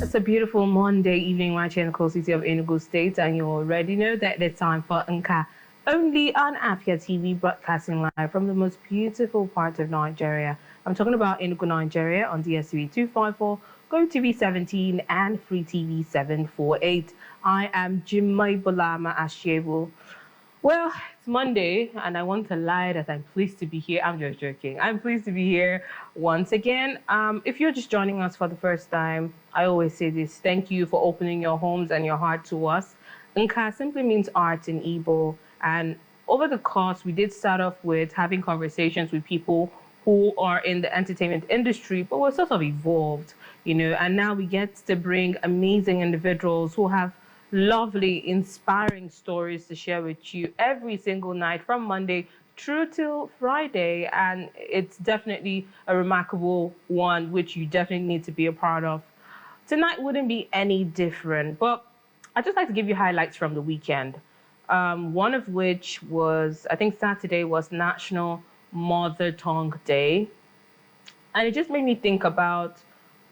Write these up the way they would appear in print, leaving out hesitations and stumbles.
It's a beautiful Monday evening right here in the cool city of Enugu State, and you already know that it's time for Nka, only on Afia TV, broadcasting live from the most beautiful part of Nigeria. I'm talking about Enugu, Nigeria, on DSTV 254, GoTV 17, and Free TV 748. I am Jimmy Bolama Ashiebu. Well, it's Monday, and I want to lie that I'm pleased to be here. I'm just joking. I'm pleased to be here once again. If you're just joining us for the first time, I always say this: thank you for opening your homes and your heart to us. Nka simply means art in Igbo, and over the course, we did start off with having conversations with people who are in the entertainment industry, but we're sort of evolved, and now we get to bring amazing individuals who have lovely, inspiring stories to share with you every single night from Monday through till Friday. And it's definitely a remarkable one, which you definitely need to be a part of. Tonight wouldn't be any different, but I'd just like to give you highlights from the weekend. One of which was, I think Saturday was National Mother Tongue Day. And it just made me think about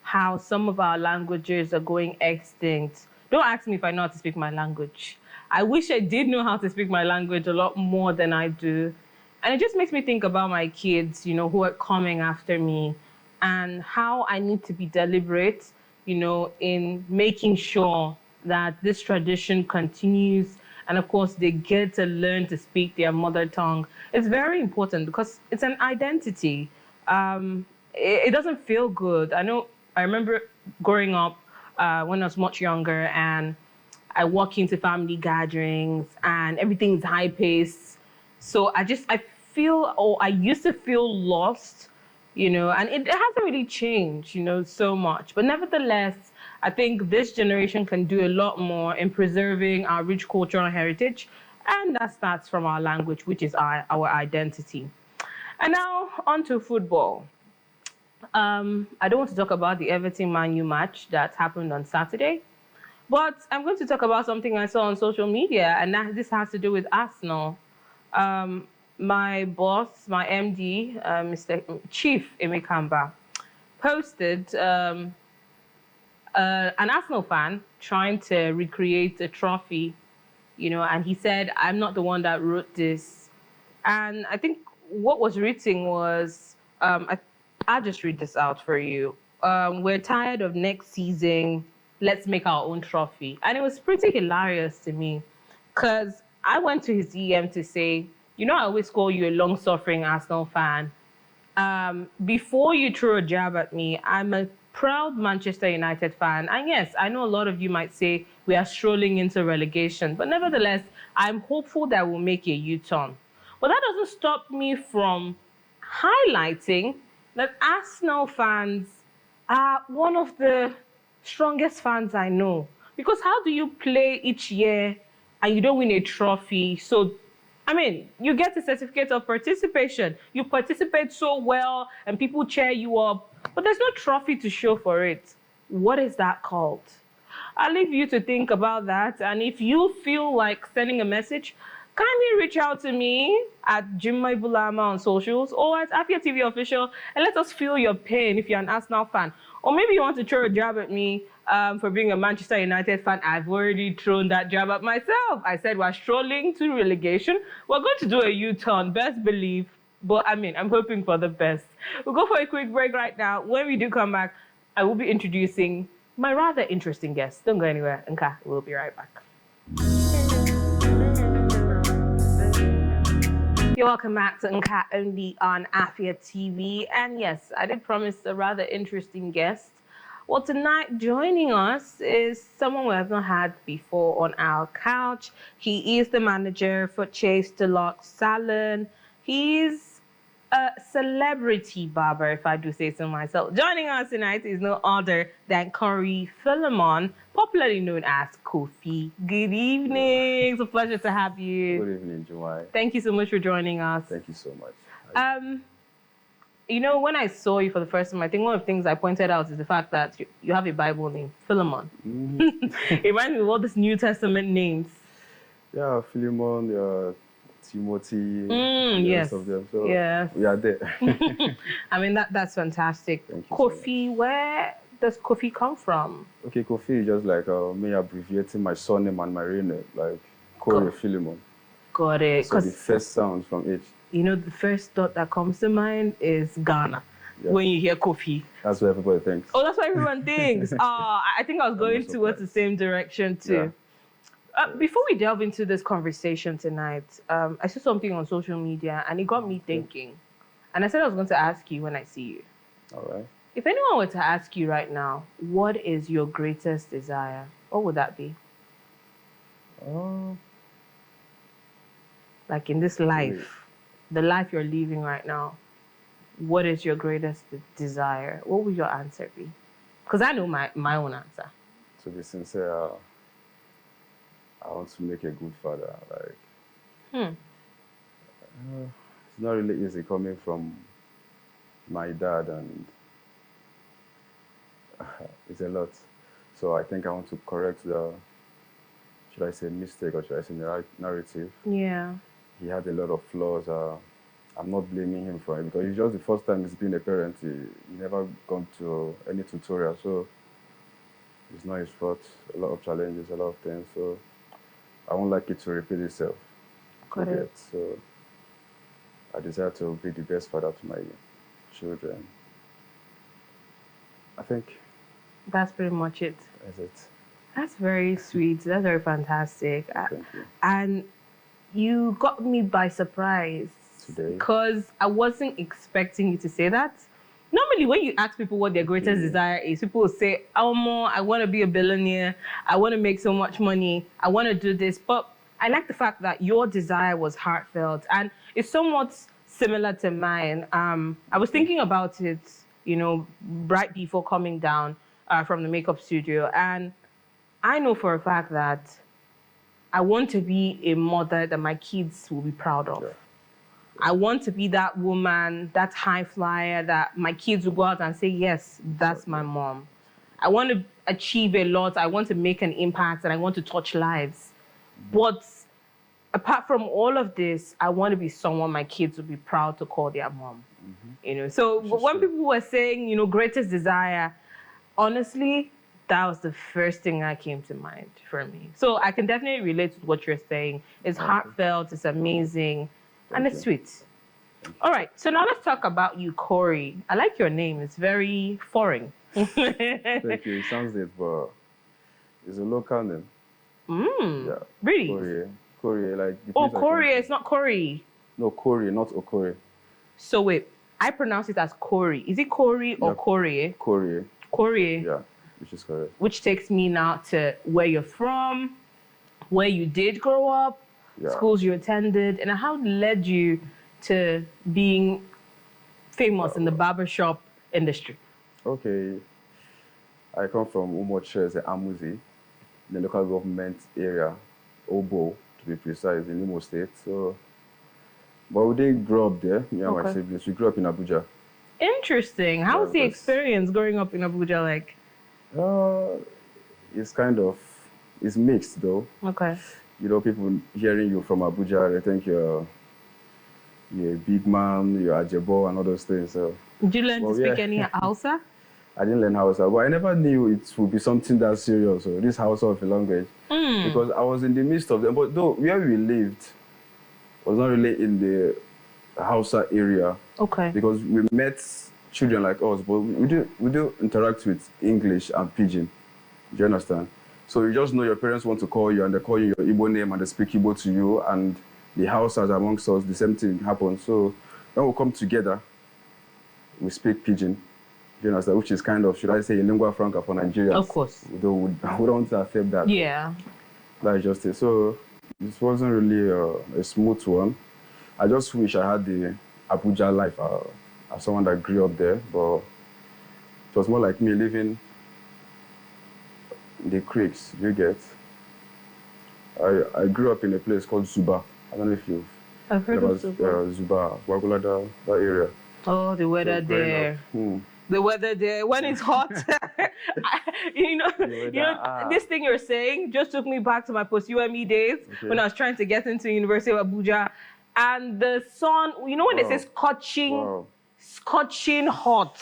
how some of our languages are going extinct. Don't ask me if I know how to speak my language. I wish I did know how to speak my language a lot more than I do. And it just makes me think about my kids, who are coming after me, and how I need to be deliberate, in making sure that this tradition continues. And of course, they get to learn to speak their mother tongue. It's very important because it's an identity. It doesn't feel good. I remember growing up, when I was much younger, and I walk into family gatherings and everything's high paced. So I used to feel lost, and it hasn't really changed, so much. But nevertheless, I think this generation can do a lot more in preserving our rich cultural heritage. And that starts from our language, which is our identity. And now on to football. I don't want to talk about the Everton-Man U match that happened on Saturday, but I'm going to talk about something I saw on social media, and this has to do with Arsenal. My boss, my MD, Mr. Chief Emekamba, posted an Arsenal fan trying to recreate a trophy, and he said, "I'm not the one that wrote this." And I think what was written was, I'll just read this out for you. "We're tired of next season. Let's make our own trophy." And it was pretty hilarious to me, because I went to his EM to say, I always call you a long-suffering Arsenal fan. Before you throw a jab at me, I'm a proud Manchester United fan. And yes, I know a lot of you might say we are strolling into relegation, but nevertheless, I'm hopeful that we'll make a U-turn. But that doesn't stop me from highlighting that Arsenal fans are one of the strongest fans I know. Because how do you play each year and you don't win a trophy? So, you get a certificate of participation. You participate so well and people cheer you up, but there's no trophy to show for it. What is that called? I'll leave you to think about that. And if you feel like sending a message, kindly reach out to me at Jimmy Bulama on socials or at Afia TV Official, and let us feel your pain if you're an Arsenal fan. Or maybe you want to throw a jab at me for being a Manchester United fan. I've already thrown that jab at myself. I said we're strolling to relegation. We're going to do a U-turn, best believe. But I'm hoping for the best. We'll go for a quick break right now. When we do come back, I will be introducing my rather interesting guest. Don't go anywhere. Nka, we'll be right back. You're welcome back to Nka, only on Afia TV. And yes, I did promise a rather interesting guest. Well, tonight joining us is someone we have not had before on our couch. He is the manager for Chase Deluxe Salon. He's a celebrity barber, if I do say so myself. Joining us tonight is no other than Korie Philemon, popularly known as Kophi. Good evening. It's a pleasure to have you. Good evening, Jumai. Thank you so much for joining us. Thank you so much. When I saw you for the first time, I think one of the things I pointed out is the fact that you have a Bible name, Philemon. Mm-hmm. It reminds me of all these New Testament names. Yeah, Philemon, Timothy, the yes. rest of them. So yes. we are there. That's fantastic. Thank you Kophi, where does Kophi come from? Okay, Kophi is just like me abbreviating my surname and my real name, like Korie Philemon. Got it. So the first sound from it. You know, the first thought that comes to mind is Ghana. Yeah. When you hear Kophi. That's what everybody thinks. Oh, that's what everyone thinks. I think I was going towards the same direction too. Yeah. Before we delve into this conversation tonight, I saw something on social media and it got me thinking. And I said I was going to ask you when I see you. All right. If anyone were to ask you right now, what is your greatest desire? What would that be? Like in this life, the life you're living right now, what is your greatest desire? What would your answer be? Because I know my own answer. To be sincere, I want to make a good father. Like, it's not really easy coming from my dad, and it's a lot. So I think I want to correct the, should I say mistake or should I say narrative? Yeah. He had a lot of flaws. I'm not blaming him for it because it's just the first time he's been a parent. He never gone to any tutorial, so it's not his fault. A lot of challenges, a lot of things. So I won't like it to repeat itself. Got it. So I desire to be the best father to my children. I think that's pretty much it. That's it. That's very sweet. That's very fantastic. Thank you. And you got me by surprise today because I wasn't expecting you to say that. Normally, when you ask people what their greatest desire is, people will say, "Oh, I want to be a billionaire. I want to make so much money. I want to do this." But I like the fact that your desire was heartfelt and it's somewhat similar to mine. I was thinking about it, you know, right before coming down from the makeup studio, and I know for a fact that I want to be a mother that my kids will be proud of. Yeah. I want to be that woman, that high flyer that my kids will go out and say, yes, that's my mom. I want to achieve a lot. I want to make an impact and I want to touch lives. But apart from all of this, I want to be someone my kids will be proud to call their mom. You know, so when people were saying, you know, greatest desire, honestly, that was the first thing that came to mind for me. So I can definitely relate to what you're saying. It's heartfelt, it's amazing, and it's sweet. All right, so now let's talk about you, Korie. I like your name. It's very foreign. Thank you. It sounds it, but it's a local name. Yeah. Really? Korie, like... Korie, it's not Korie. No, Korie, not Okore. So wait, I pronounce it as Korie. Is it Korie or Korie? Korie. Korie. Yeah, which is correct. Which takes me now to where you're from, where you did grow up, schools you attended, and how it led you to being famous in the barbershop industry. Okay. I come from Umoche, Amuzi, the local government area, Obo, to be precise, in Imo State. So, but we didn't grow up there, me and my siblings. We grew up in Abuja. Interesting. How was the experience growing up in Abuja like? It's kind of, it's mixed though. Okay. You know, people hearing you from Abuja, they think you're a big man, you're Ajebo and all those things. So. Did you learn to speak any Hausa? I didn't learn Hausa, but I never knew it would be something that serious, so this Hausa of a language. Because I was in the midst of them. But though where we lived was not really in the Hausa area. Okay. Because we met children like us, but we do interact with English and Pidgin. Do you understand? So you just know your parents want to call you and they call you your Igbo name and they speak Igbo to you, and the Hausas amongst us, the same thing happens. So when we come together, we speak Pidgin. Do you understand? Which is kind of, should I say, a lingua franca for Nigerians. Of course. We don't want to accept that. Yeah. That's just it. So this wasn't really a smooth one. I just wish I had the Abuja life as someone that grew up there, but it was more like me living in the creeks, you get. I grew up in a place called Zuba. I don't know if you've heard of Zuba. Zuba, Wagulada, that area. Oh, the weather there. The weather there, when it's hot, this thing you're saying just took me back to my post-UME days when I was trying to get into University of Abuja. And the sun, you know when they say scorching hot,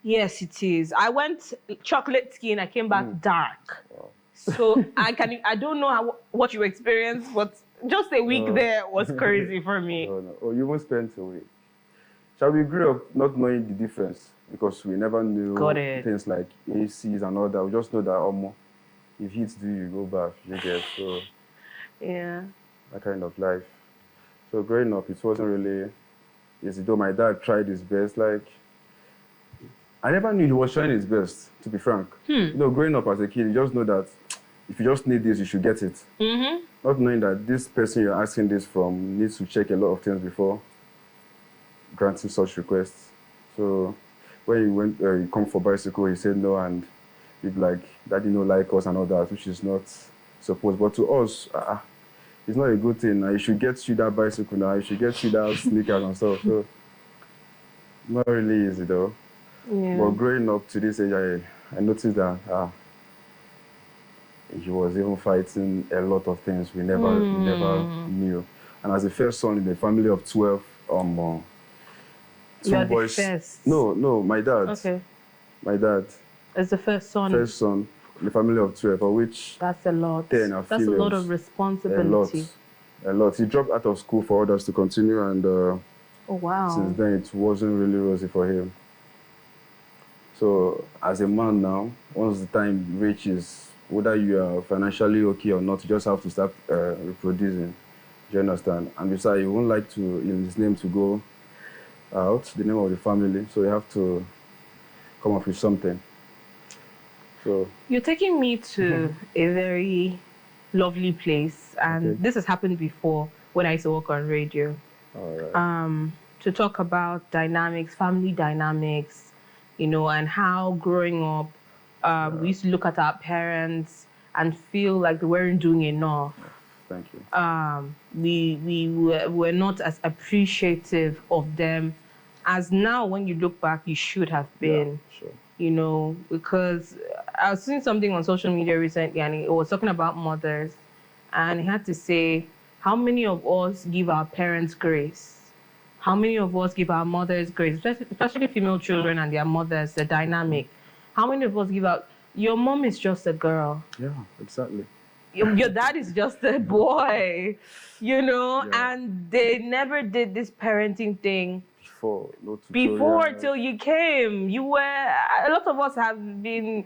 Yes, it is. I went chocolate skin. I came back dark. Wow. So I don't know what you experienced, but just a week there was crazy for me. No. Oh, you won't spend a week. So we grew up not knowing the difference because we never knew things like ACs and all that. We just know that if heat do, you go bath, you get. So yeah, that kind of life. So growing up, it wasn't really easy. Though my dad tried his best, like I never knew he was trying his best. To be frank, you know, growing up as a kid, you just know that if you just need this, you should get it. Not knowing that this person you're asking this from needs to check a lot of things before granting such requests. So when you come for bicycle, he said no, and he'd be like, Daddy no like us and all that, which is not supposed. But to us, it's not a good thing. You should get you that bicycle now. You should get you that sneakers and stuff. So not really easy though. Yeah. But growing up to this age, I noticed that he was even fighting a lot of things we never knew. And as the first son in a family of 12, two boys. The first? No, my dad. Okay. My dad. As the first son. First son in a family of 12, of which that's a lot. 10 are females. That's a lot of responsibility. A lot. He dropped out of school for others to continue, and oh wow. Since then it wasn't really rosy for him. So as a man now, once the time reaches, whether you are financially okay or not, you just have to start reproducing. Do you understand? And besides, you won't like his name to go out, the name of the family, so you have to come up with something. So you're taking me to a very lovely place, and this has happened before when I used to work on radio. All right. To talk about dynamics, family dynamics, you know, and how growing up, we used to look at our parents and feel like they weren't doing enough. Thank you. We were not as appreciative of them as now when you look back, you should have been. Yeah, sure. You know, because I was seeing something on social media recently, and it was talking about mothers, and he had to say, how many of us give our parents grace? How many of us give our mothers grace, especially female children and their mothers, the dynamic? How many of us give out, your mom is just a girl. Yeah, exactly. Your dad is just a boy, you know, and they never did this parenting thing before till you came. You were, a lot of us have been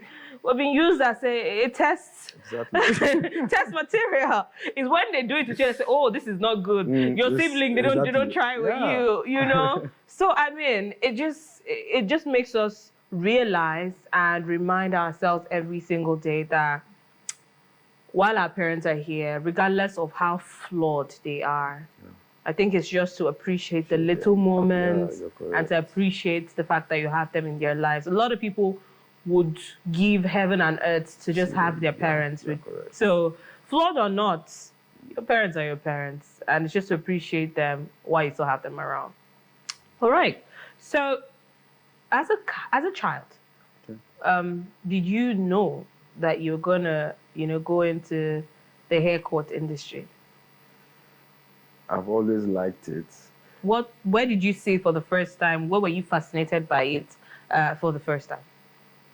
used as a test, test material. Is when they do it to you and say, oh, this is not good. Your sibling, they don't try with you, you know? So, I mean, it just makes us realize and remind ourselves every single day that while our parents are here, regardless of how flawed they are, I think it's just to appreciate the little moments and to appreciate the fact that you have them in their lives. A lot of people would give heaven and earth to just have their parents. So, flawed or not, your parents are your parents. And it's just to appreciate them while you still have them around. All right. So, as a child, did you know that you're going to, you know, go into the haircut industry? I've always liked it. Where did you see it for the first time? Where were you fascinated by it for the first time?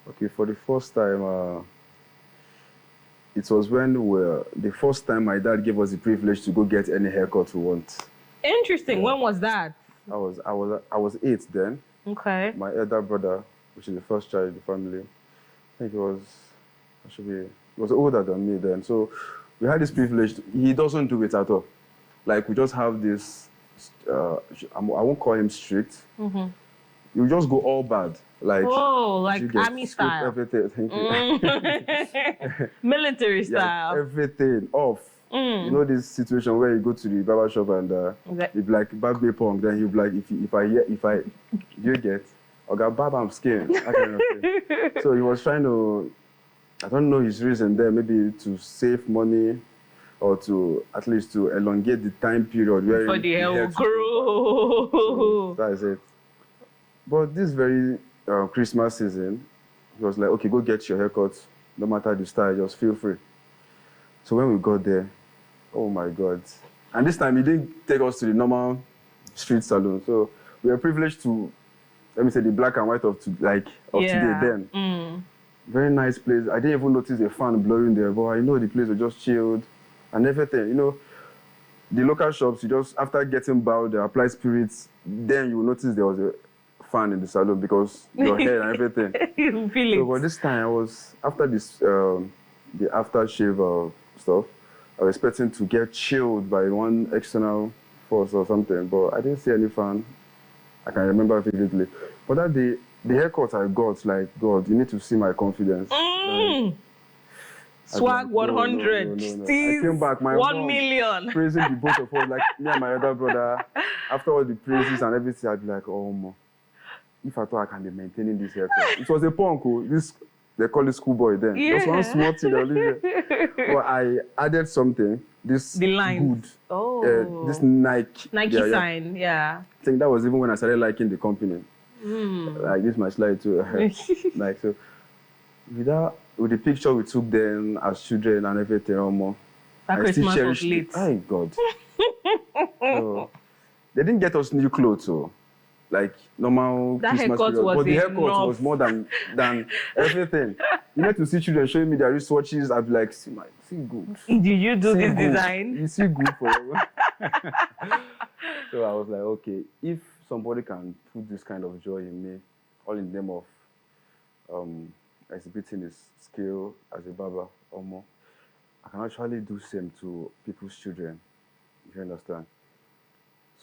Okay, for the first time, it was when the first time my dad gave us the privilege to go get any haircut we want. Interesting. When was that? I was 8 then. Okay. My elder brother, which is the first child in the family, I think he was older than me then. So we had this privilege. He doesn't do it at all. Like, we just have this, I won't call him strict. You just go all bad. Like, like army style. Everything. Thank you. Military style. Yeah, everything off. You know this situation where you go to the barbershop and you be like, barber punk, then you be like, you get, I got barber skin. That kind of thing. So he was trying to, I don't know his reason there, maybe to save money or to at least to elongate the time period where for the hair will grow. So that's it. But this very Christmas season, he was like, okay, go get your haircut. No matter the style, just feel free. So when we got there, oh my God. And this time he didn't take us to the normal street salon. So we were privileged to let me say, the black and white of today then. Very nice place. I didn't even notice a fan blowing there, but I know the place was just chilled and everything. You know, the local shops, you just, after getting bowed, they apply spirits, then you notice there was a fan in the salon because your hair and everything. You feel it. So, but this time I was, after this, the aftershave stuff, I was expecting to get chilled by one external force or something, but I didn't see any fan. I can remember vividly. But that day, the haircut I got, like, God, you need to see my confidence. Swag like, 100. No. I came back, my 1 mom million. praising the both of us, like me and my other brother. After all the praises and everything, I'd be like, oh, mo, if I thought I can be maintaining this haircut. It was a punk, they call it schoolboy then. Yeah. Just one small thing they'll leave it. But I added something. The line. Good. Oh. This Nike. Nike sign, yeah. I think that was even when I started liking the company. Like this my slide too. Like so with the picture we took then as children and everything almost. That Christmas was late. Oh God. So, they didn't get us new clothes, so like normal that Christmas haircut period. was but the haircut was more than everything. You need to see children showing me their wristwatches. I'd be like, see good. Did you do see this good. design? You see good for So I was like, okay, if somebody can put this kind of joy in me, all in the name of exhibiting his skill as a barber or more, I can actually do same to people's children, if you understand.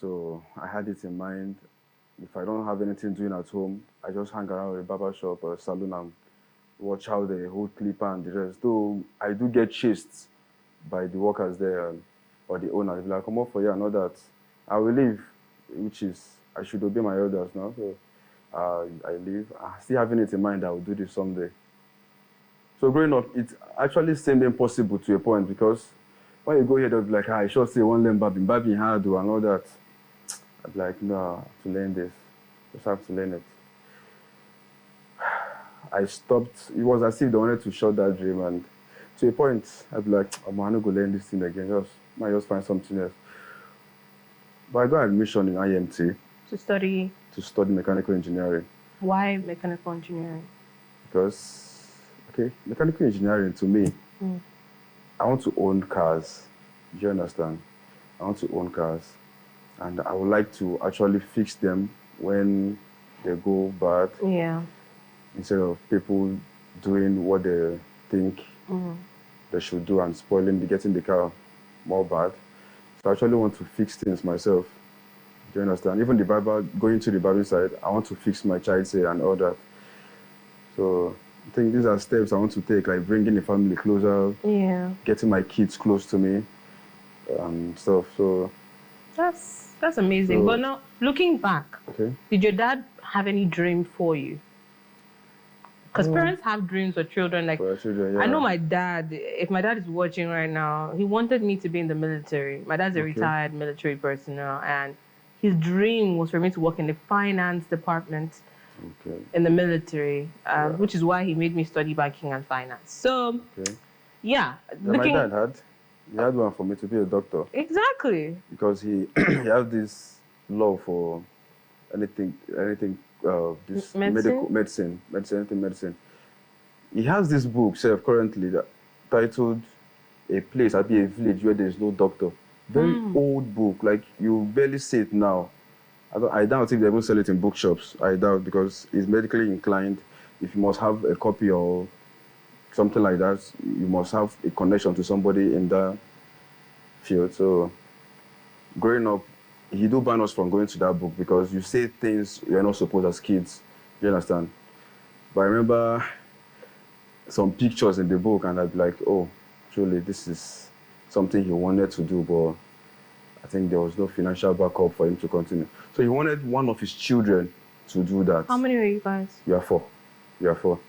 So I had it in mind. If I don't have anything doing at home, I just hang around with a barber shop or a salon and watch how they hold clipper and the rest. Though I do get chased by the workers there or the owners. They're like, come up for you and all that. I will leave, which is, I should obey my elders now. So I leave. I'm still having it in mind that I will do this someday. So growing up, it actually seemed impossible to a point because when you go here, they'll be like, I should say one learn babbing hard and all that. I'd be like, no, I have to learn this. Just have to learn it. I stopped. It was as if they wanted to shut that dream, and to a point, I'd be like, I'm not going to learn this thing again. Might just find something else. But I got admission in IMT. To study? To study mechanical engineering. Why mechanical engineering? Because, mechanical engineering to me, I want to own cars. Do you understand? I want to own cars. And I would like to actually fix them when they go bad. Yeah. Instead of people doing what they think they should do and getting the car more bad. So I actually want to fix things myself. Do you understand? Even going to the barbering side, I want to fix my child's hair and all that. So I think these are steps I want to take, like bringing the family closer, getting my kids close to me and stuff. So that's amazing. But now, looking back, did your dad have any dream for you? Because parents have dreams for children. Like, for children, I know my dad, if my dad is watching right now, he wanted me to be in the military. My dad's a retired military personnel, and his dream was for me to work in the finance department in the military, which is why he made me study banking and finance. So, my dad had one for me to be a doctor. Exactly. Because he has this love for anything this medicine. He has this book currently titled A Place, a Village Where There Is No Doctor. Very old book, like you barely see it now. I doubt if they even sell it in bookshops. I doubt, because it's medically inclined. If you must have a copy or something like that, you must have a connection to somebody in that field. So growing up, he do ban us from going to that book because you say things you're not supposed as kids. You understand? But I remember some pictures in the book and I'd be like, oh, truly this is something he wanted to do, but I think there was no financial backup for him to continue. So he wanted one of his children to do that. How many were you guys? You are four.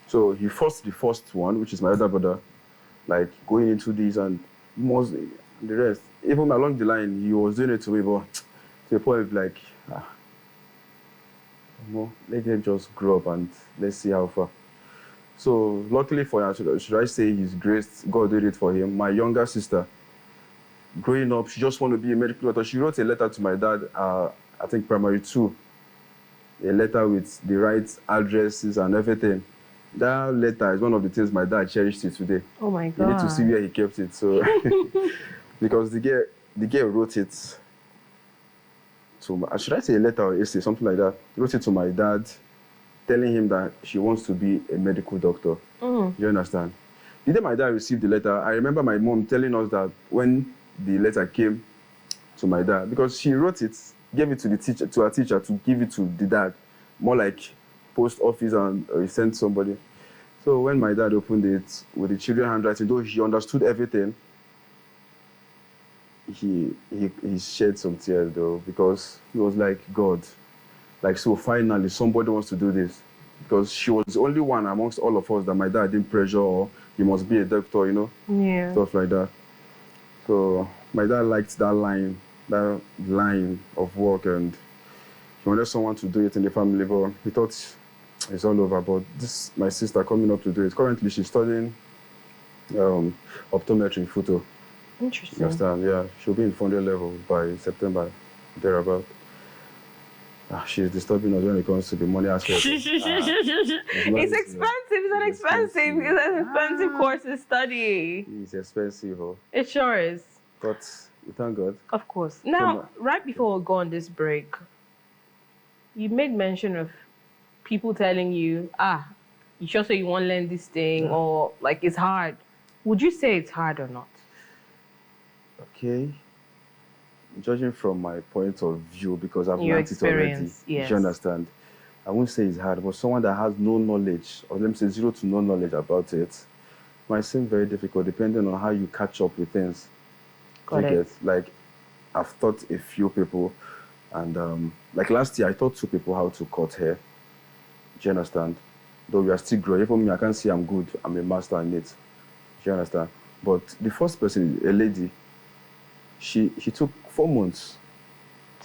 So he forced the first one, which is my other brother, like going into this and the rest. Even along the line, he was doing it to me, but to the point like, let him just grow up and let's see how far. So luckily for him, should I say his grace, God did it for him. My younger sister, growing up, she just wanted to be a medical doctor. She wrote a letter to my dad, I think primary 2. a letter with the right addresses and everything. That letter is one of the things my dad cherished till today. Oh my God. You need to see where he kept it. So, because the girl wrote it to, should I say a letter or essay, something like that. Wrote it to my dad, telling him that she wants to be a medical doctor. You understand? The day my dad received the letter, I remember my mom telling us that when the letter came to my dad, because she wrote it, gave it to the teacher, to her teacher, to give it to the dad, more like post office, and he sent somebody. So when my dad opened it with the children handwriting, though he understood everything, he shed some tears though, because he was like, God, like, so finally somebody wants to do this. Because she was the only one amongst all of us that my dad didn't pressure, or he must be a doctor, you know? Yeah. Stuff like that. So my dad liked that line of work, and he wanted someone to do it in the family, but he thought it's all over. But this, my sister coming up to do it. Currently, she's studying optometry photo. Interesting. You understand? Yeah, she'll be in 400 level by September, thereabout. She's disturbing us when it comes to the money aspect. It's expensive. It's an expensive course to study. It's expensive. Oh. It sure is. But we thank God. Of course. Now, right before we go on this break, you made mention of people telling you, you sure say you want to learn this thing, or like it's hard. Would you say it's hard or not? Okay. Judging from my point of view, because I've Your learned it already, yes. you understand? I won't say it's hard, but someone that has no knowledge, or let me say 0 to no knowledge about it, might seem very difficult depending on how you catch up with things. Got it. Like, I've taught a few people, and like last year, I taught 2 people how to cut hair. Do you understand? Though we are still growing. Even me, I can't say I'm good. I'm a master in it. Do you understand? But the first person, a lady, she took 4 months.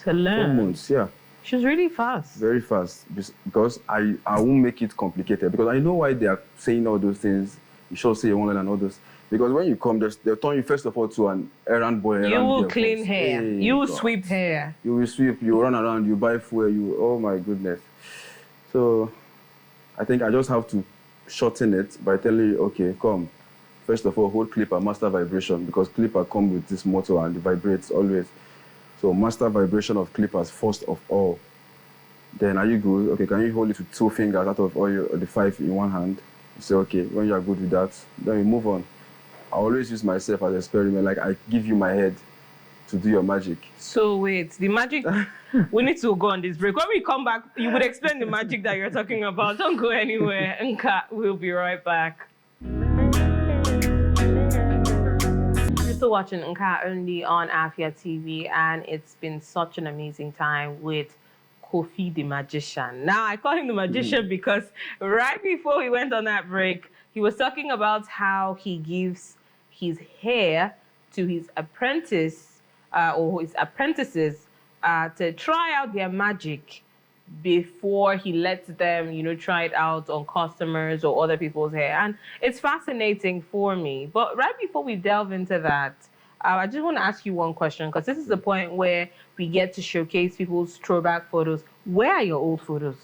To learn? 4 months, yeah. She's really fast. Very fast. Because I won't make it complicated. Because I know why they are saying all those things. You should say you want to learn and all those. Because when you come, they'll turn you first of all to an errand boy. You will clean hair. Hey, you will sweep hair. You will sweep. You run around. You buy fuel. Oh my goodness. So I think I just have to shorten it by telling you, okay, come. First of all, hold clipper, master vibration, because clipper come with this motor and it vibrates always. So master vibration of clippers first of all. Then are you good? Okay, can you hold it with 2 fingers out of all the 5 in one hand? You say, okay, when you are good with that, then we move on. I always use myself as an experiment, like I give you my head to do your magic. So wait, the magic, we need to go on this break. When we come back, you would explain the magic that you're talking about. Don't go anywhere. Nka, we'll be right back. You're still watching Nka only on Afia TV, and it's been such an amazing time with Kophi the magician. Now, I call him the magician because right before we went on that break, he was talking about how he gives his hair to his apprentice or his apprentices to try out their magic before he lets them, you know, try it out on customers or other people's hair. And it's fascinating for me. But right before we delve into that, I just want to ask you one question, because this is the point where we get to showcase people's throwback photos. Where are your old photos?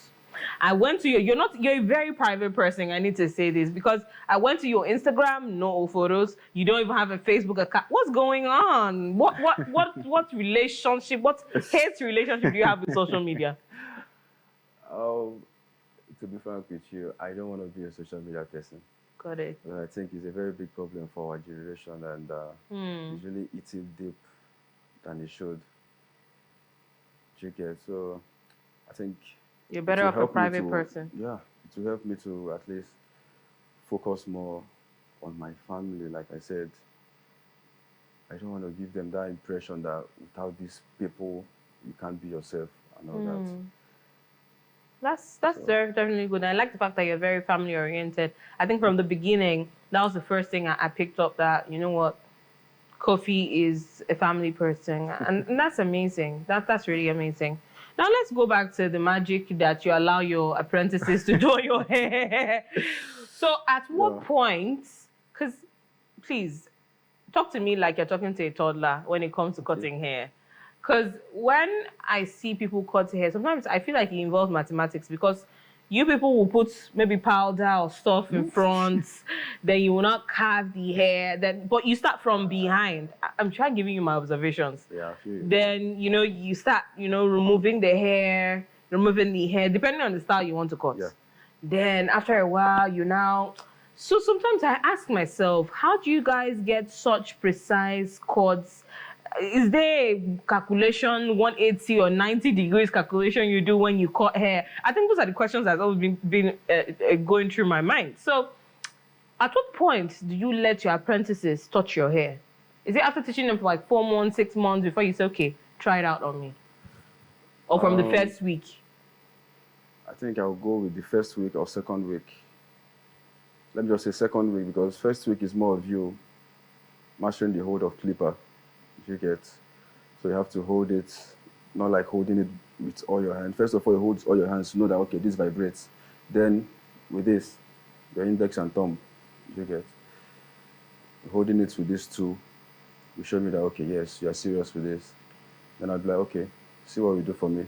I went to you're a very private person. I need to say this, because I went to your Instagram, no old photos. You don't even have a Facebook account. What's going on? What relationship, what hate relationship do you have with social media? To be frank with you, I don't want to be a social media person. Got it. I think it's a very big problem for our generation, and it's really eating deep than it should. So I think you're better off a private person. Yeah, it will help me to at least focus more on my family. Like I said, I don't want to give them that impression that without these people, you can't be yourself and all that. That's definitely good. I like the fact that you're very family oriented. I think from the beginning, that was the first thing I picked up, that, you know what, Kophi is a family person. And that's amazing. That's really amazing. Now let's go back to the magic that you allow your apprentices to do your hair. So at what point, because please, talk to me like you're talking to a toddler when it comes to cutting hair. Because when I see people cut hair, sometimes I feel like it involves mathematics because you people will put maybe powder or stuff in front, then you will not carve the hair, but you start from behind. I'm trying giving you my observations. Yeah, I feel you. Then, you start, removing the hair, depending on the style you want to cut. Yeah. Then after a while, So sometimes I ask myself, how do you guys get such precise cuts? Is there a calculation, 180 or 90 degrees calculation you do when you cut hair? I think those are the questions that's always been going through my mind. So at what point do you let your apprentices touch your hair? Is it after teaching them for like 4 months, 6 months before you say, okay, try it out on me? Or from the first week? I think I'll go with the first week or second week. Let me just say second week because first week is more of you mastering the hold of clipper. You get, so you have to hold it, not like holding it with all your hands. First of all, you hold all your hands to know that okay, this vibrates. Then with this, your index and thumb, you get, holding it with these two, you show me that okay, yes, you are serious with this. Then I'll be like, okay, see what you do for me.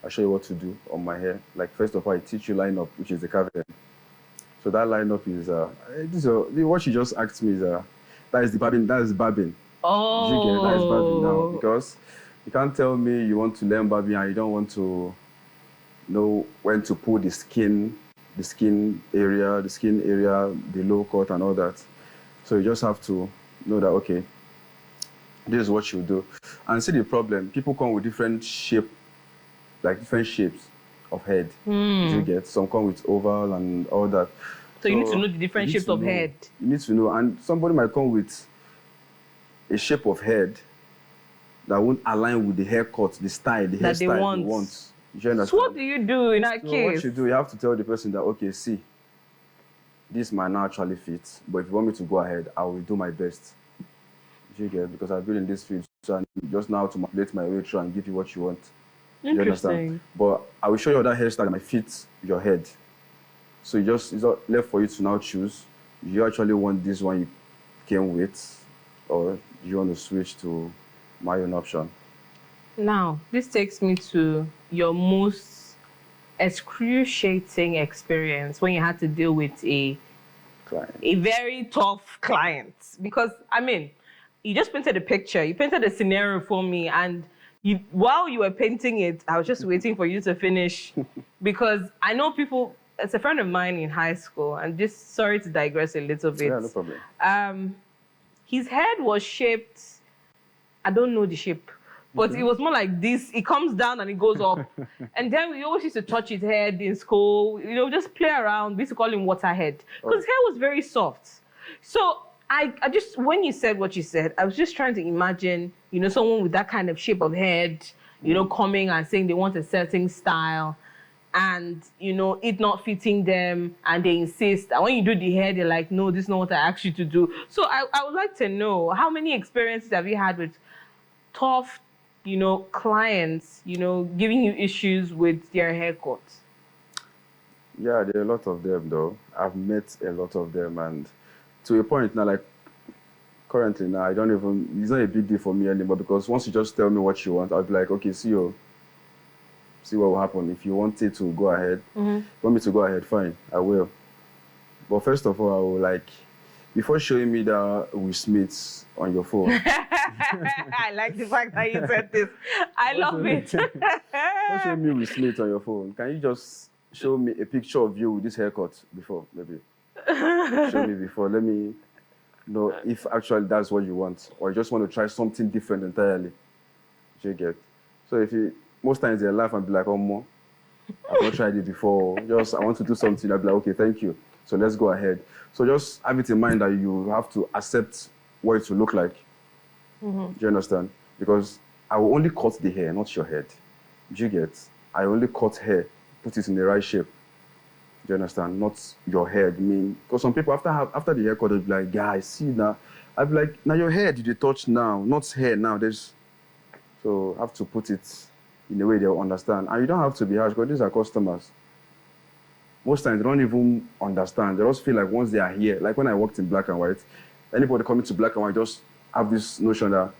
I'll show you what to do on my hair. Like first of all, I teach you line up, which is the carving. So that lineup is what you just asked me is that is the barbing. That is barbing. Oh. You get that is barbing now because you can't tell me you want to learn barbing and you don't want to know when to pull the skin area, the low cut and all that. So you just have to know that okay, this is what you do. And see the problem, people come with different shapes of head. You get some come with oval and all that. So you need to know the different shapes of head. You need to know, and somebody might come with a shape of head that won't align with the haircut, the style, the hairstyle they want. You understand? So what do you do in that case? What you do, you have to tell the person that okay, see, this might not actually fit, but if you want me to go ahead, I will do my best. You get, because I've been in this field, so I just know how to manipulate my way through and give you what you want. You understand? But I will show you other hairstyle that might fit your head. So it's not left for you to now choose. You actually want this one you came with, or you want to switch to my own option. Now, this takes me to your most excruciating experience when you had to deal with a very tough client. Because, I mean, you just painted a picture, you painted a scenario for me, and while you were painting it, I was just waiting for you to finish because I know people, it's a friend of mine in high school, and just sorry to digress a little bit. Yeah, no problem. His head was shaped, I don't know the shape, but it was more like this. It comes down and it goes up. And then we always used to touch his head in school, just play around. We used to call him waterhead because his hair was very soft. So I just, when you said what you said, I was just trying to imagine, someone with that kind of shape of head, coming and saying they want a certain style and, it not fitting them and they insist. And when you do the hair, they're like, no, this is not what I asked you to do. So I would like to know, how many experiences have you had with tough, clients, giving you issues with their haircuts? Yeah, there are a lot of them though. I've met a lot of them, and to a point now, like currently now, it's not a big deal for me anymore because once you just tell me what you want, I'll be like, okay, see what will happen. If you want it to go ahead, want me to go ahead, fine, I will. But first of all, I will before showing me the Will Smith on your phone. I like the fact that you said this. I love it. Don't show me Will Smith on your phone. Can you just show me a picture of you with this haircut before, maybe? Show me before. Let me know if actually that's what you want, or you just want to try something different entirely. You get? So most times they laugh and be like, oh, more. I've not tried it before. I want to do something. I'll be like, okay, thank you. So let's go ahead. So just have it in mind that you have to accept what it will look like. Do you understand? Because I will only cut the hair, not your head. Do you get? I only cut hair, put it in the right shape. Do you understand? Not your head. Because some people, after the haircut, they'll be like, guys, see now. I'll be like, now your hair did you touch now, not hair now. So I have to put it in a way they'll understand. And you don't have to be harsh because these are customers. Most times they don't even understand. They just feel like once they are here, like when I worked in black and white, anybody coming to black and white just have this notion that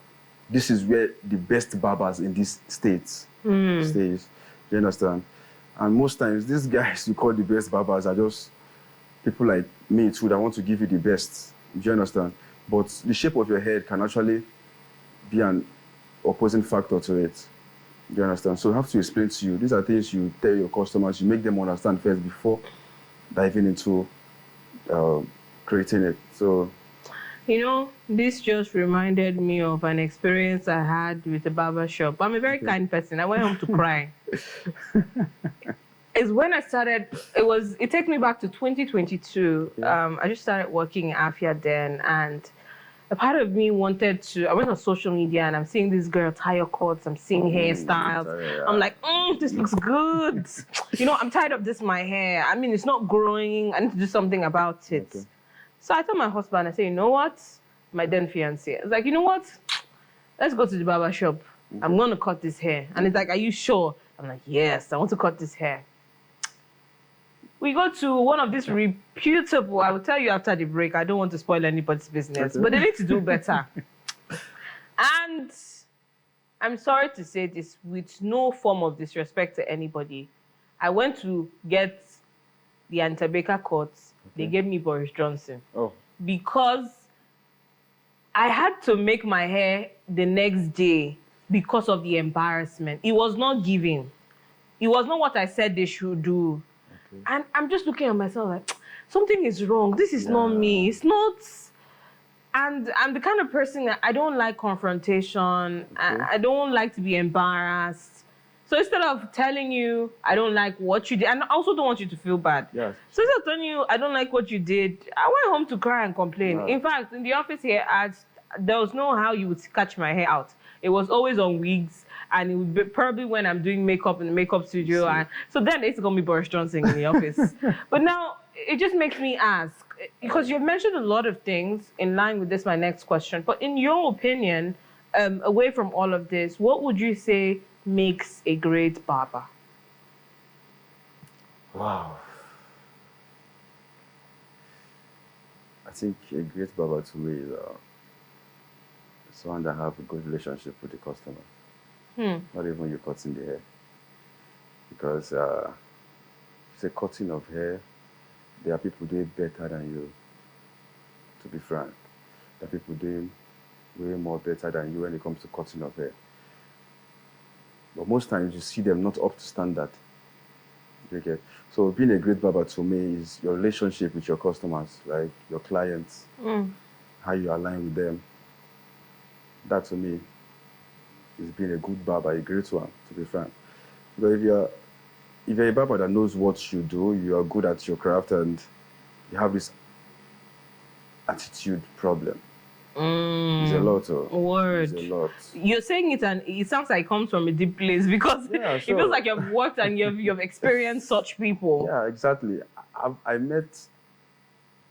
this is where the best barbers in these states stays. You understand? And most times, these guys you call the best barbers are just people like me too that want to give you the best. Do you understand? But the shape of your head can actually be an opposing factor to it. Do you understand? So I have to explain to you. These are things you tell your customers, you make them understand first before diving into creating it. So, you know, this just reminded me of an experience I had with a barber shop. I'm a very kind person. I went home to cry. It's when I started, it takes me back to 2022. I just started working in Afia then, and a part of me wanted to, I went on social media and I'm seeing this girl tire cuts, I'm seeing hairstyles. I'm like, this looks good. You know, I'm tired of this, my hair. I mean, it's not growing. I need to do something about it. Okay. So I told my husband, I said, you know what? My then fiance. I was like, you know what? Let's go to the barber shop. I'm going to cut this hair. And it's like, are you sure? I'm like, yes, I want to cut this hair. We go to one of these reputable, I will tell you after the break, I don't want to spoil anybody's business, but they need to do better. And I'm sorry to say this with no form of disrespect to anybody. I went to get the Antabeka cuts. They gave me Boris Johnson. Because I had to make my hair the next day because of the embarrassment. It was not giving. It was not what I said they should do. And I'm just looking at myself like, something is wrong. This is not me. It's not. And I'm the kind of person that I don't like confrontation. I don't like to be embarrassed. So instead of telling you, I don't like what you did, and I also don't want you to feel bad. So instead of telling you, I don't like what you did, I went home to cry and complain. In fact, in the office here, there was no how you would catch my hair out. It was always on wigs. And it would be probably when I'm doing makeup in the makeup studio. And so then it's going to be Boris Johnson in the office. But now it just makes me ask, because you've mentioned a lot of things in line with this, my next question. But in your opinion, away from all of this, what would you say makes a great barber? Wow. I think a great barber to me is someone that have a good relationship with the customer. Not even you cutting the hair. Because it's a cutting of hair. There are people doing better than you, to be frank. There are people doing way more better than you when it comes to cutting of hair. But most times you see them not up to standard. Okay. So being a great barber to me is your relationship with your customers, right? Your clients, how you align with them. That to me is being a good barber, a great one, to be frank. But if you're a barber that knows what you do, you are good at your craft, and you have this attitude problem. It's a lot. Word. It's a lot. You're saying it, and it sounds like it comes from a deep place, because it feels like you've worked and you've experienced such people. Yeah, exactly. I met,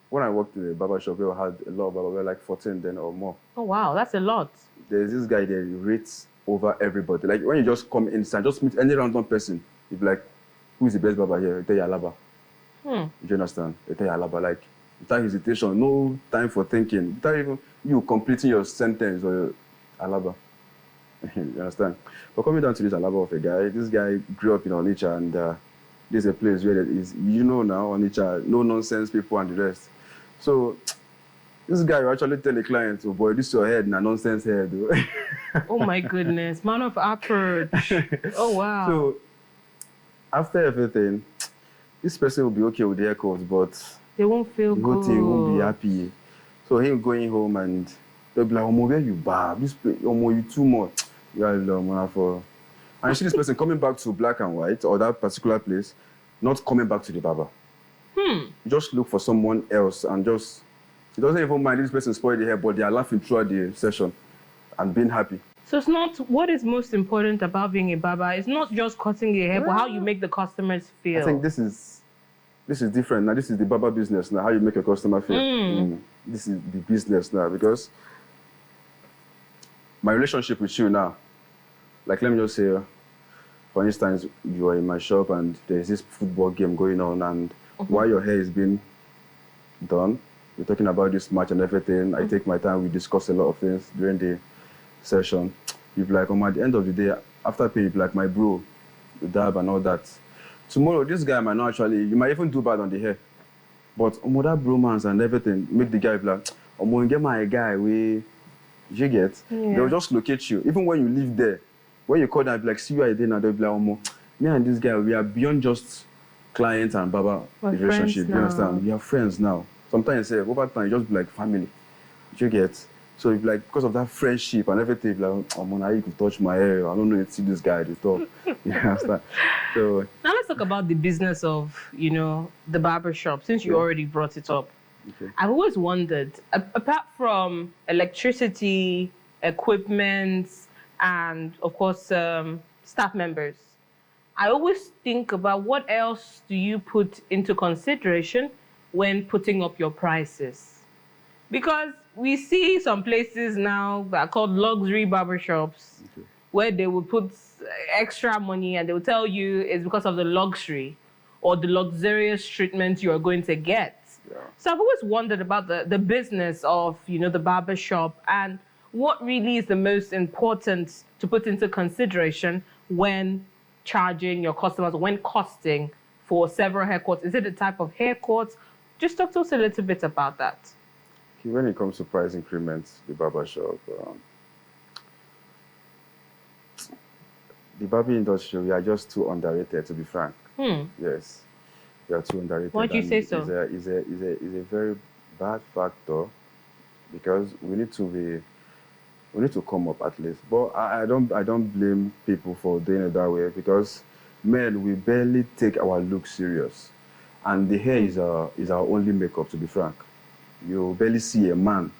when I worked in a barbershop, we had a lot of barbers, we were like 14 then or more. Oh, wow, that's a lot. There's this guy there, he rates over everybody. Like when you just come inside, just meet any random person, you'd be like, who is the best barber here? Tell you Alaba. Do you understand? Tell you Alaba, like, without hesitation, no time for thinking, without even you completing your sentence or your Alaba. You understand? But coming down to this Alaba of a guy, this guy grew up in Onitsha, and there's a place where there is, you know now, Onitsha, no nonsense people and the rest. So this guy will actually tell the client, oh boy, this is your head, nah, nonsense head. Oh my goodness, man of approach. Oh wow. So after everything, this person will be okay with the haircut, but they won't feel good. The whole thing won't be happy. So him going home and they'll be like, Omo, where you barb? This Omo, you too much. You are for. And you see this person coming back to black and white or that particular place, not coming back to the barber. You just look for someone else and just, he doesn't even mind if this person spoiled the hair, but they are laughing throughout the session and being happy. So it's not, what is most important about being a barber? It's not just cutting your hair, but how you make the customers feel. I think this is different. Now, this is the barber business now, how you make a customer feel. This is the business now, because my relationship with you now, like let me just say, for instance, you are in my shop and there's this football game going on, and while your hair is being done, we're talking about this match and everything. I take my time, we discuss a lot of things during the session, you'll be like, at the end of the day, after pay, you'll be like, my bro, the dab and all that. Tomorrow, this guy might not actually, you might even do bad on the hair. But that bromance and everything make the guy be like, get my guy, you get? Yeah. They'll just locate you. Even when you live there, when you call them, be like, see you are there now, they'll be like, me and this guy, we are beyond just client and barber relationship. You understand? We are friends now. Sometimes you say, over time, you just be like family. You get? So if like because of that friendship and everything, like, now you can touch my hair. I don't know if you see this guy at the top. You understand? So now let's talk about the business of, the barbershop, since you already brought it up. Okay. I've always wondered, apart from electricity, equipment, and of course, staff members, I always think about what else do you put into consideration when putting up your prices? Because we see some places now that are called luxury barbershops, where they will put extra money and they will tell you it's because of the luxury or the luxurious treatment you are going to get. Yeah. So I've always wondered about the business of, the barbershop and what really is the most important to put into consideration when charging your customers, when costing for several haircuts. Is it the type of haircuts? Just talk to us a little bit about that. Okay, when it comes to price increments, the barbershop, the barber industry, we are just too underrated, to be frank. Yes, we are too underrated. Why do you say so? It's a very bad factor because we need to come up at least. But I don't blame people for doing it that way because men, we barely take our look serious, and the hair is our only makeup, to be frank. You barely see a man,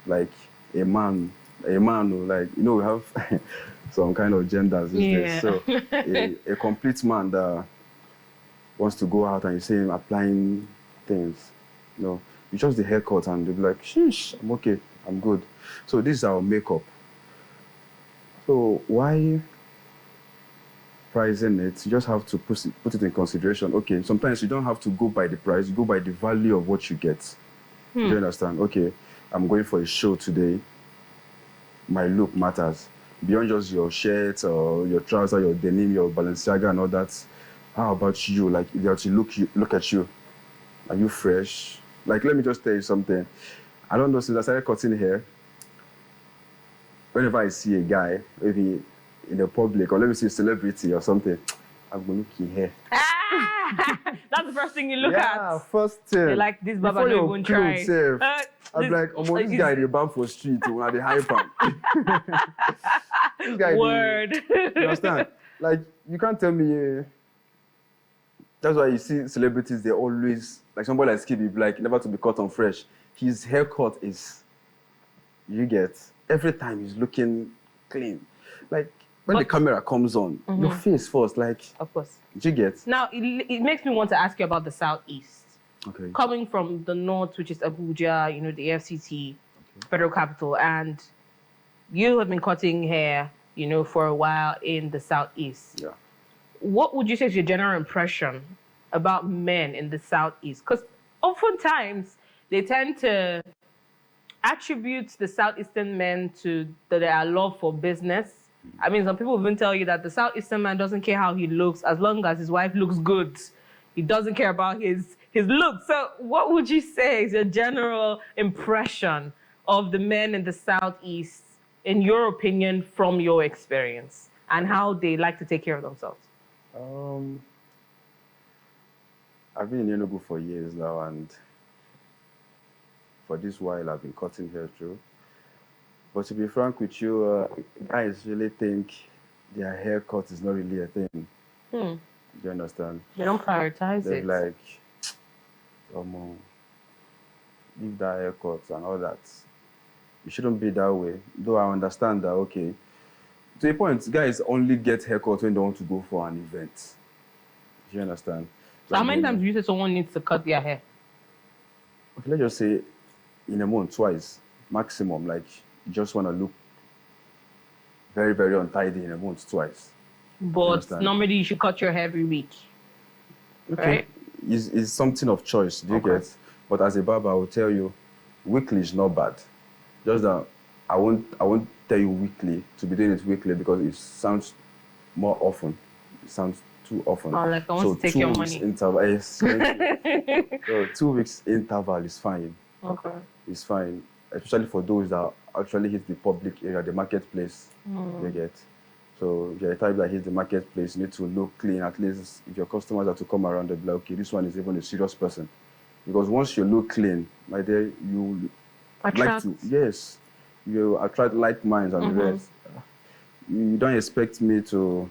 like a man who, like, we have some kind of genders these days. So a complete man that wants to go out and you see him applying things, you just the haircut and they'll be like, sheesh, I'm okay, I'm good. So this is our makeup. So why pricing it? You just have to put it in consideration. Okay, sometimes you don't have to go by the price, you go by the value of what you get. Do you understand? Okay, I'm going for a show today. My look matters. Beyond just your shirt or your trouser, your denim, your Balenciaga and all that. How about you? Like, if they actually look at you, are you fresh? Like, let me just tell you something. I don't know, since I started cutting hair, whenever I see a guy, maybe in the public, or let me see a celebrity or something, I'm going to look in hair. That's the first thing you look at. Yeah, first thing. You're like, this barber don't even try. I'm like, this guy, they bound for street, when they hype him. This guy, word. You understand? Like, you can't tell me. That's why you see celebrities, they always, like somebody like Skibby, like, never to be cut on fresh. His haircut is, you get, every time he's looking clean. Like, when the camera comes on, your face first, like, of course. You get. Now, it makes me want to ask you about the Southeast. Okay. Coming from the north, which is Abuja, the FCT, federal capital, and you have been cutting hair, for a while in the Southeast. Yeah. What would you say is your general impression about men in the Southeast? Because oftentimes they tend to attribute the Southeastern men to their love for business. I mean, some people even tell you that the Southeastern man doesn't care how he looks as long as his wife looks good. He doesn't care about his look. So what would you say is your general impression of the men in the Southeast, in your opinion, from your experience, and how they like to take care of themselves? I've been in Enugu for years now, and for this while I've been cutting hair through. But to be frank with you, guys really think their haircut is not really a thing. Do you understand? They don't prioritize They're it. like, leave that haircut and all that. It shouldn't be that way. Though I understand that, okay. To a point, guys only get haircuts when they want to go for an event. Do you understand? So how many times do you say someone needs to cut their hair? Okay, let's just say in a month, twice, maximum. Like, you just want to look very, very untidy in a month, twice. But normally you should cut your hair every week. Okay. Right? It's something of choice, do you get? But as a barber, I will tell you, weekly is not bad. Just that I won't tell you weekly to be doing it weekly because it sounds more often. It sounds too often. Oh, like I want to take your money. Interval, yes, so 2 weeks interval is fine. Okay. It's fine, especially for those that actually hit the public area, the marketplace. You get. So if you're a type that hits the marketplace, you need to look clean. At least if your customers are to come around, they'll be like, okay, this one is even a serious person. Because once you look clean, my dear, you attract. like to, yes, you attract like minds and the rest. You don't expect me to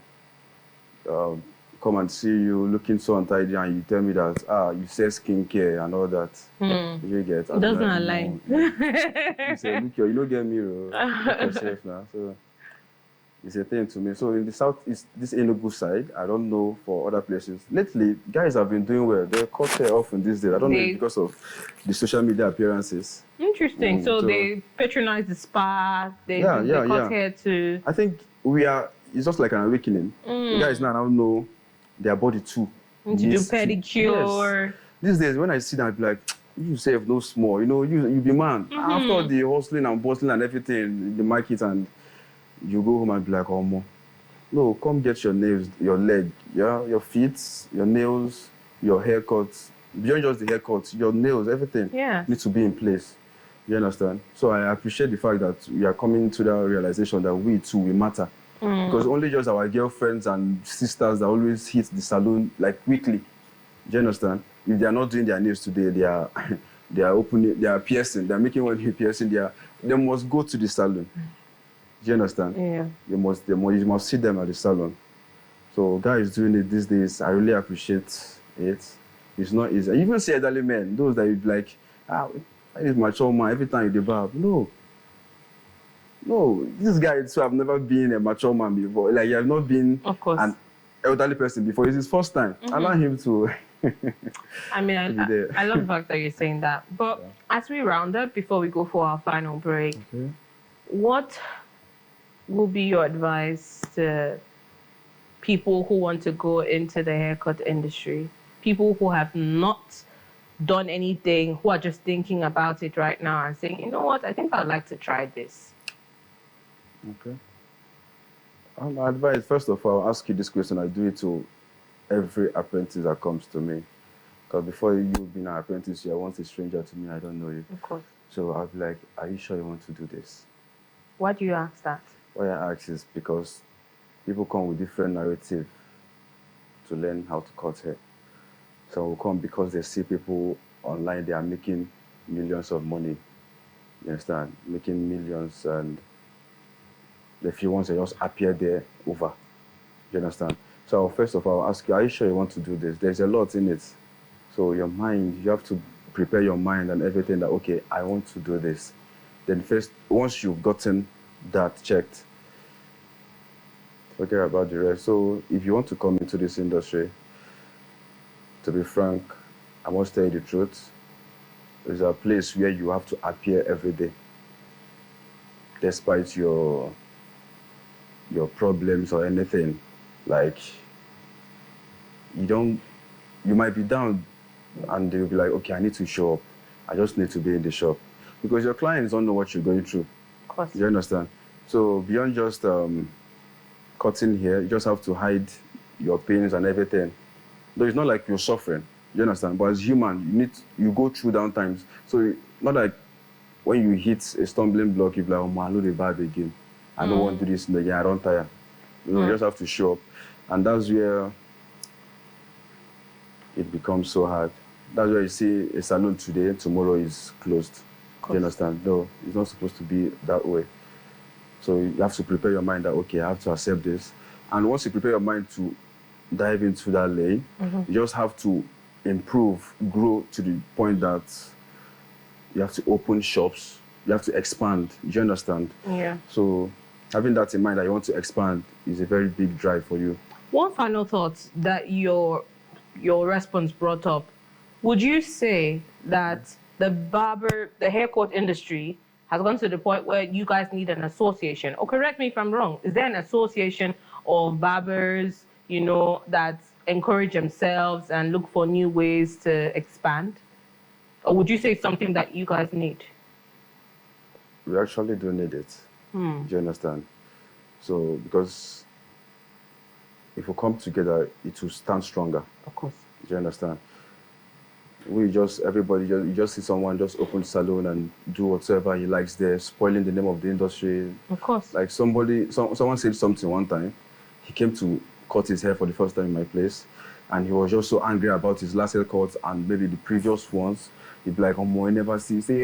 come and see you looking so untidy and you tell me that, you say skincare and all that. You get. It doesn't align. You say, look, you don't get me, look yourself now. So it's a thing to me. So in the southeast, this Enugu side, I don't know for other places. Lately, guys have been doing well. They're cut hair often these days. I don't know if because of the social media appearances. Interesting. So they patronize the spa. They cut hair too. I think it's just like an awakening. Guys now know their body too. To do pedicure. Yes. These days, when I see that, I be like, you save no small. You know, you be man. After all the hustling and bustling and everything, the market, and you go home and be like, oh, no, come get your nails, your leg, your feet, your nails, your haircuts. Beyond just the haircuts, your nails, everything needs to be in place. You understand? So I appreciate the fact that we are coming to that realization that we too, we matter. Because only just our girlfriends and sisters that always hit the salon like weekly. Do you understand? If they are not doing their nails today, they are opening, they are piercing, they are making one new piercing, they must go to the salon. Do you understand? Yeah. You must see them at the salon. So guys doing it these days, I really appreciate it. It's not easy. I even see elderly men, those that you'd be like, it's mature man, every time you do barb. No, this guy too have never been a mature man before. Like, he has not been an elderly person before. It's his first time. Allow him to. I mean, I love the fact that you're saying that. But as we round up, before we go for our final break, what will be your advice to people who want to go into the haircut industry? People who have not done anything, who are just thinking about it right now and saying, you know what, I think I'd like to try this. Okay. My advice, first of all, I'll ask you this question. I do it to every apprentice that comes to me. Because before you being an apprentice, you're once a stranger to me, I don't know you. Of course. So I'll be like, are you sure you want to do this? Why do you ask that? Why I ask is because people come with different narrative to learn how to cut hair. Some will come because they see people online, they are making millions of money. You understand? Making millions, and the few ones that just appear there over. You understand? So first of all, I'll ask you, are you sure you want to do this? There's a lot in it. So your mind, you have to prepare your mind and everything that, okay, I want to do this. Then first, once you've gotten that checked, forget about the rest. So if you want to come into this industry, to be frank, I must tell you the truth. There's a place where you have to appear every day, despite your problems or anything. Like, you might be down and they'll be like, okay, I need to show up. I just need to be in the shop. Because your clients don't know what you're going through. Of course. You understand? So beyond just cutting hair, you just have to hide your pains and everything. Though it's not like you're suffering, you understand? But as human, you go through down times. So not like when you hit a stumbling block, you're like, oh man, I know the bad again. I don't want to do this again, I don't tire. You just have to show up. And that's where it becomes so hard. That's where you see a salon today, tomorrow is closed. Do you understand? No, it's not supposed to be that way. So you have to prepare your mind that, okay, I have to accept this. And once you prepare your mind to dive into that lane, you just have to improve, grow to the point that you have to open shops, you have to expand. Do you understand? Yeah. So having that in mind that you want to expand is a very big drive for you. One final thought that your response brought up. Would you say that the haircut industry has gone to the point where you guys need an association? Or correct me if I'm wrong. Is there an association of barbers, that encourage themselves and look for new ways to expand? Or would you say it's something that you guys need? We actually do need it. Do you understand? So, because if we come together, it will stand stronger. Of course. Do you understand? You just see someone just open salon and do whatever he likes there, spoiling the name of the industry. Of course. Like someone said something one time. He came to cut his hair for the first time in my place, and he was just so angry about his last haircut and maybe the previous ones. He'd be like, "Oh, I never see." Say,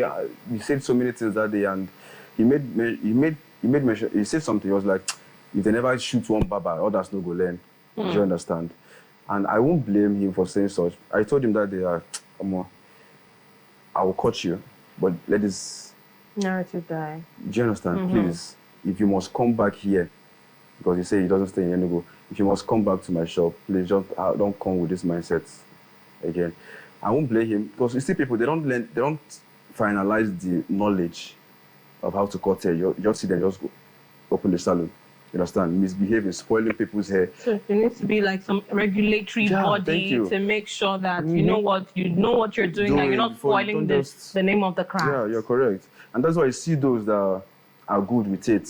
you said so many things that day, and he said something. He was like, "If they never shoot one barber, others no go learn." Do you understand? And I won't blame him for saying such. I told him that day, I will cut you, but let this narrative die. Do you understand? Please, if you must come back here, because you say he doesn't stay in Enugu, if you must come back to my shop, please just don't come with this mindset again. I won't blame him, because you see people, they don't finalize the knowledge of how to cut hair. You just see them just go open the salon. You understand? Misbehaving, spoiling people's hair. So there needs to be like some regulatory body to make sure that you know what you're doing, and you're not spoiling the name of the craft. Yeah, you're correct. And that's why I see those that are good with it.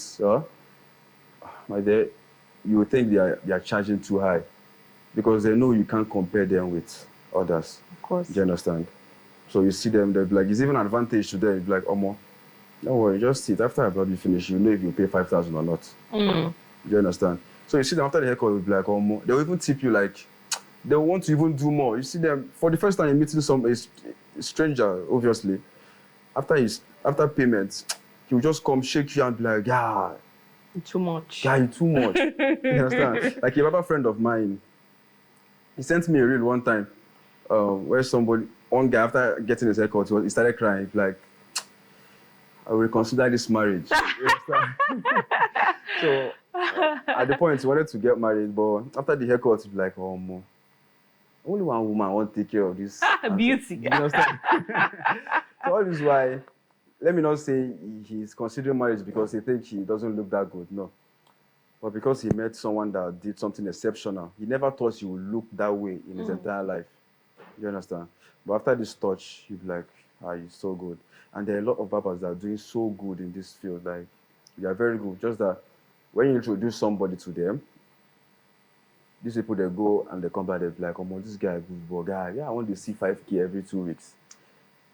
My dear, you would think they are charging too high, because they know you can't compare them with others. Of course. Do you understand? So you see them, they'll be like, it's even an advantage to them. You'll be like, Omo, don't worry, just sit. After I probably finish, you know if you pay 5,000 or not. Do you understand? So you see them after the haircut, you'll be like, Omo, they'll even tip you like, they want to even do more. You see them, for the first time you're meeting a stranger, obviously, after payment, he'll just come shake you and be like, yeah. Too much. Yeah, you too much. You understand? Like a barber friend of mine, he sent me a reel one time where one guy, after getting his haircut, he started crying. He's like, I will consider this marriage. You understand? So at the point, he wanted to get married, but after the haircut, he's like, oh, no. Only one woman won't take care of this. Beauty. You understand? So all this why, let me not say he's considering marriage because he thinks he doesn't look that good, no. But because he met someone that did something exceptional, he never thought he would look that way in his entire life. You understand? But after this touch, he'd be like, he's so good. And there are a lot of barbers that are doing so good in this field. Like, they are very good. Just that when you introduce somebody to them, these people, they go and they come back, they'll be like, oh, this guy is good, but guy, yeah, I want to see 5K every 2 weeks.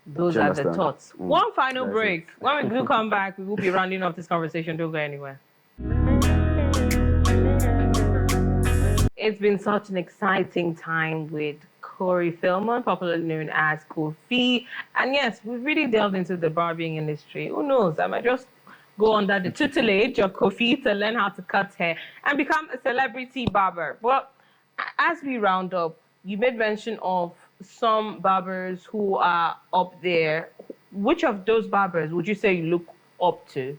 Those are the thoughts. One final break. When we do come back, we will be rounding off this conversation. Don't go anywhere. It's been such an exciting time with Korie Philemon, popularly known as Kophi. And yes, we've really delved into the barbering industry. Who knows? I might just go under the tutelage of Kophi to learn how to cut hair and become a celebrity barber. But as we round up, you made mention of some barbers who are up there. Which of those barbers would you say you look up to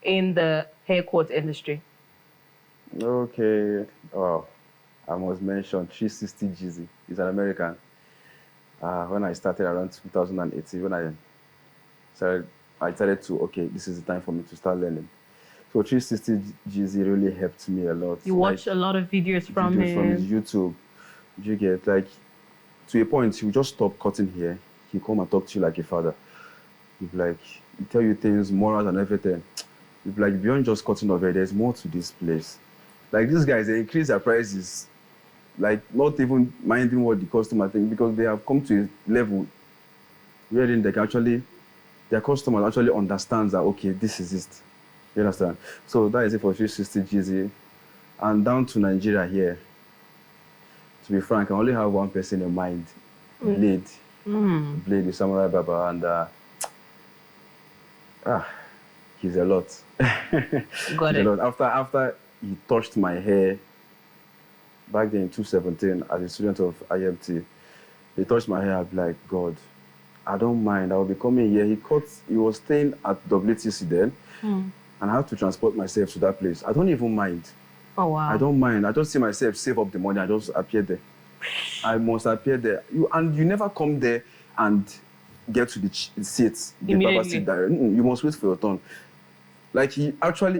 in the haircut industry? Okay. Oh, I must mention 360 GZ. He's an American. When I started around 2018, when I started to, okay, this is the time for me to start learning. So 360 GZ really helped me a lot. You watched a lot of videos from him. From his YouTube. You get, like, to a point, he will just stop cutting hair. He'll come and talk to you like a father. He'll be like, he'll tell you things, morals and everything. He'll be like, beyond just cutting of hair, there's more to this place. Like, these guys, they increase their prices, like, not even minding what the customer thinks, because they have come to a level wherein they can actually, their customers actually understands that, okay, this is it. You understand? So that is it for 360 GZ. And down to Nigeria here, to be frank, I only have one person in mind, Blade. Blade, the samurai barber, and he's a lot. Got it. A lot. After he touched my hair, back then in 2017, as a student of IMT, he touched my hair, I'd be like, God, I don't mind, I will be coming here. He was staying at WTC then, and I had to transport myself to that place. I don't even mind. Oh, wow. I don't mind. I just see myself save up the money. I just appear there. I must appear there. You never come there and get to the seats. The barber seat there. You must wait for your turn. Like,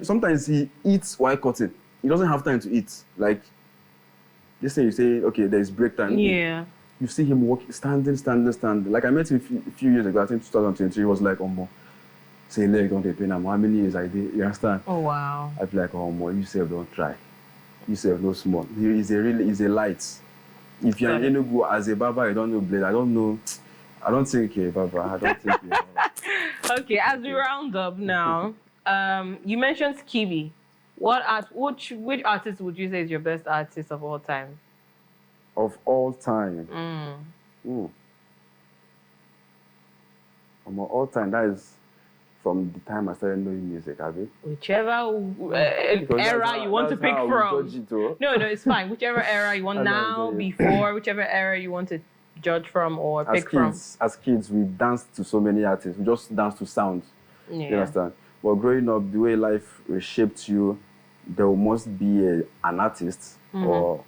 sometimes he eats while cutting. He doesn't have time to eat. Like, this thing you say, okay, there's break time. Yeah. You see him walking, standing. Like, I met him a few years ago, I think 2023, he was like, say leg don't dey pain am, how many years I did, you understand? Oh wow. I be like, oh more, you say don't try. You say no small. It's a light. If you're in Enugu as a barber, you don't know blade. I don't think you're a barber. I don't think you're a barber. Okay, as we round up now, you mentioned Kophi. Which artist would you say is your best artist of all time? Of all time? Of all time, that is from the time I started knowing music, Abby. Whichever era you want to pick from. No, it's fine. Whichever era you want now, before, whichever era you want to judge from or pick from. As kids, we danced to so many artists. We just danced to sounds. Yeah. You understand? But growing up, the way life reshaped you, there must be an artist or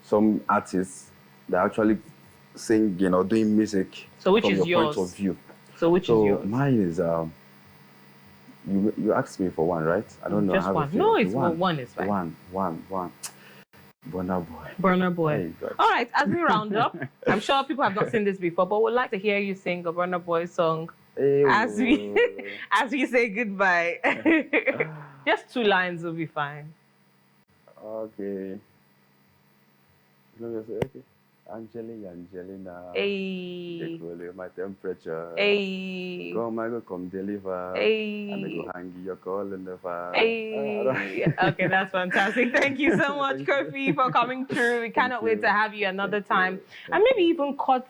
some artists that actually singing or doing music from your yours? point of view. So which is yours? Mine is you asked me for one, right? I don't know. Just one. No, it's one is fine. One. Burna Boy. Burna Boy. All right, as we round up, I'm sure people have not seen this before, but would like to hear you sing a Burna Boy song as we say goodbye. Just 2 lines will be fine. Okay. Okay. Angelina. Hey. My temperature. Hey. Come deliver. Hey. And go hang your call in the fire. Hey. Okay, that's fantastic. Thank you so much, Kophi, for coming through. We cannot wait to have you another time. And maybe even cut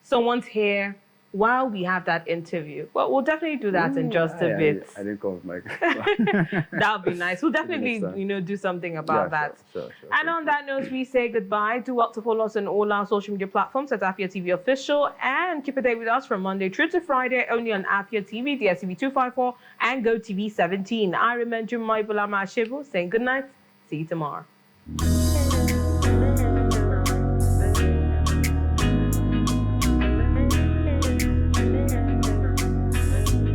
someone's hair while we have that interview. Well, we'll definitely do that in just a bit. I didn't come with my That would be nice. We'll definitely, do something about that. Sure. And on that note, we say goodbye. Do well to follow us on all our social media platforms at Afia TV Official, and keep a day with us from Monday through to Friday only on Afia TV, DSTV 254, and GoTV 17. I remember Jumai Bulama Ashibu saying good night. See you tomorrow.